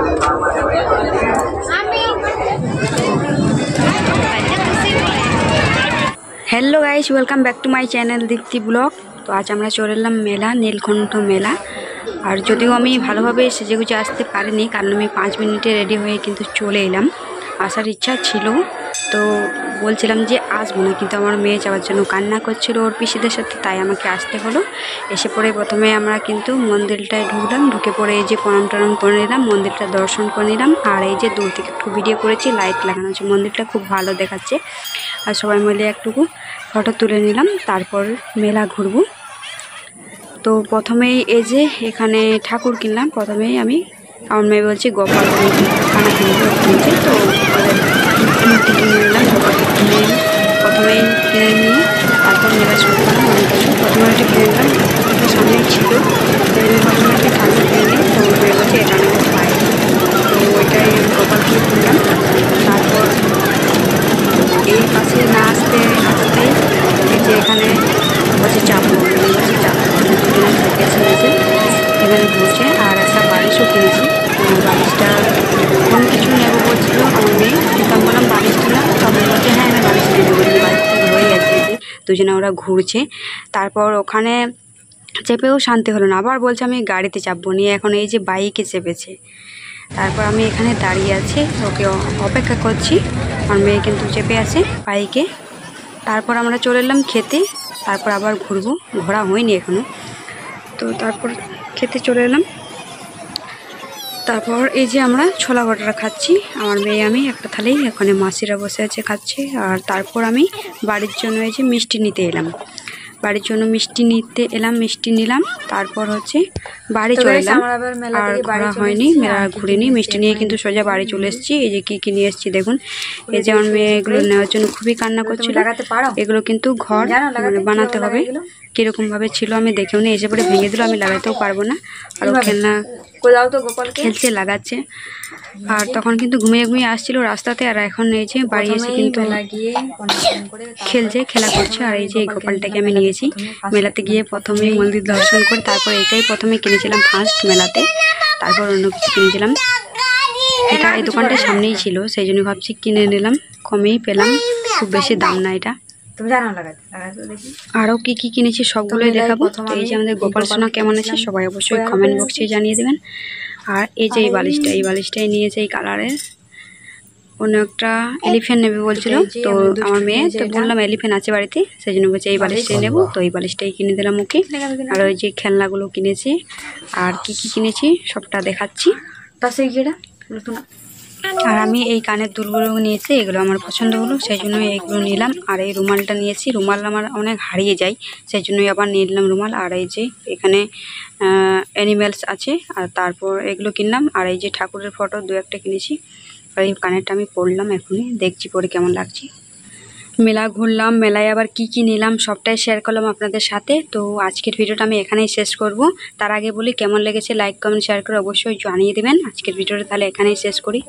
Hello guys, welcome back to my channel Dipti blog. तो आज আমরা চলে এলাম মেলা, নীলকণ্ঠ মেলা। আর যদিও আমি ভালোভাবে সেজেগুজে আসতে পারিনি, কারণ আমি 5 মিনিটে রেডি হয়ে কিন্তু চলে এলাম। আসার ইচ্ছা ছিল, তো বলছিলাম যে আসবো না, কিন্তু আমার মেয়ে যাওয়ার জন্য কান্না করছিল ওর পিসিদের সাথে, তাই আমাকে আসতে হলো। এসে পরে প্রথমে আমরা কিন্তু মন্দিরটায় ঢুকলাম, ঢুকে পরে এই যে প্রণাম টনাম করে নিলাম, মন্দিরটা দর্শন করে নিলাম। আর এই যে দূর থেকে একটু ভিডিও করেছি, লাইট লাগানো আছে, মন্দিরটা খুব ভালো দেখাচ্ছে। আর সবাই মিলে একটুকু ফটো তুলে নিলাম, তারপর মেলা ঘুরবো। তো প্রথমেই এই যে এখানে ঠাকুর কিনলাম। প্রথমেই আমি আমার মেয়ে বলছি গোপাল খানা কিনছে, তো মূর্তি কিনে নিলাম। গোপালকে কিনে প্রথমেই কিনে নিয়ে তারপর মেলা শুরু করলাম। অনেক কিছু প্রথমে একটা কিনে নিলাম, ওটা সামনেই ছিল। প্রথমে একটা ঠাকুর কিনে নিয়ে তো মেয়ে বলছে এটা আমি পাই, তো ওইটাই গোপালকে কিনলাম। তারপর এই পাশে না আসতেই এই যে এখানে বসে চাপড় গেছে, এখানে ঘুরছে। আর একটা বালিশও কিনেছি, বালিশটা কোনো কিছু নেবো বলছিল আমার মেয়ে, কিন্তু আমি বললাম বালিশটা না, তবে বলছে হ্যাঁ আমি বালিশ নিয়ে নেবো, বালিশটা ধরেই আছে। যে দুজনে ওরা ঘুরছে। তারপর ওখানে চেপেও শান্তি হলো না, আবার বলছে আমি গাড়িতে চাপবো নিয়ে, এখন এই যে বাইকে চেপেছে। তারপর আমি এখানে দাঁড়িয়ে আছি, ওকে অপেক্ষা করছি। আমার মেয়ে কিন্তু চেপে আছে বাইকে। তারপর আমরা চলে এলাম খেতে, তারপর আবার ঘুরবো, ঘোরা হয়নি এখনো। তো তারপর খেতে চলে এলাম। তারপর এই যে আমরা ছোলা ভটোরা খাচ্ছি, আমার মেয়ে আমি একটা থালেই, এখানে মাসিরা বসে আছে খাচ্ছে। আর তারপর আমি বাড়ির জন্য এই যে মিষ্টি নিতে এলাম, বাড়ির জন্য মিষ্টি নিতে এলাম, মিষ্টি নিলাম। তারপর হচ্ছে বাড়ি চলে এলাম। আর ঘোরা হয়নি, মেলা ঘুরিনি, মিষ্টি নিয়ে কিন্তু সোজা বাড়ি চলে এসেছি। এই যে কী নিয়ে এসেছি দেখুন। এই যে আমার মেয়ে এগুলো নেওয়ার জন্য খুবই কান্না করছিল। এগুলো কিন্তু ঘর মানে বানাতে হবে, কীরকমভাবে ছিল আমি দেখেও নি, এসে পরে ভেঙে দিল, আমি লাগাতেও পারবো না। আর খেলনা খেলছে, লাগাচ্ছে। আর তখন কিন্তু ঘুমিয়ে ঘুমিয়ে আসছিল রাস্তাতে। আর এখন এই যে বাড়ি এসে কিন্তু খেলছে, খেলা করছে। আর এই যে এই গোপালটাকে আমি নিয়েছি মেলাতে গিয়ে, প্রথমে মন্দির দর্শন করে তারপর এটাই প্রথমে কিনেছিলাম ফার্স্ট মেলাতে, তারপর অন্য কিছু কিনেছিলাম। এটা এই দোকানটার সামনেই ছিল, সেই জন্য ভাবছি কিনে নিলাম, কমেই পেলাম, খুব বেশি দাম না এটা। আরও কি কি কিনেছি সবগুলোই দেখাবো। তো এই যে আমাদের গোপাল সোনা কেমন আছে সবাই অবশ্যই কমেন্ট বক্সে জানিয়ে দেবেন। আর এই যে এই বালিশটাই নিয়েছে এই কালারের, অন্য একটা এলিফ্যান্ট নেবে বলছিল, তো আমার মেয়ে তো বললাম এলিফ্যান্ট আছে বাড়িতে, সেই জন্য বলছে এই বালিশটাই নেবো, তো এই বালিশটাই কিনে দিলাম ওকে। আর ওই যে খেলনাগুলো কিনেছি, আর কি কি কিনেছি সবটা দেখাচ্ছি। আর আমি এই কানের দুলগুলো নিয়েছি, এগুলো আমার পছন্দ হলো, সেই জন্য এইগুলো নিলাম। আর এই রুমালটা নিয়েছি, রুমাল আমার অনেক হারিয়ে যায়, সেই জন্যই আবার নিয়ে নিলাম রুমাল। আর এই যে এখানে অ্যানিমেলস আছে, আর তারপর এগুলো কিনলাম। আর এই যে ঠাকুরের ফটো দু একটা কিনেছি। আর এই কানেরটা আমি পরলাম, এখনই দেখছি পরে কেমন লাগছে। মেলা ঘুরলাম, মেলায় আবার কি কি নিলাম সবটাই শেয়ার করলাম আপনাদের সাথে। তো আজকের ভিডিওটা আমি এখানেই শেষ করব। তার আগে বলি কেমন লেগেছে লাইক কমেন্ট শেয়ার করে অবশ্যই জানিয়ে দেবেন। আজকের ভিডিওটা তাহলে এখানেই শেষ করি।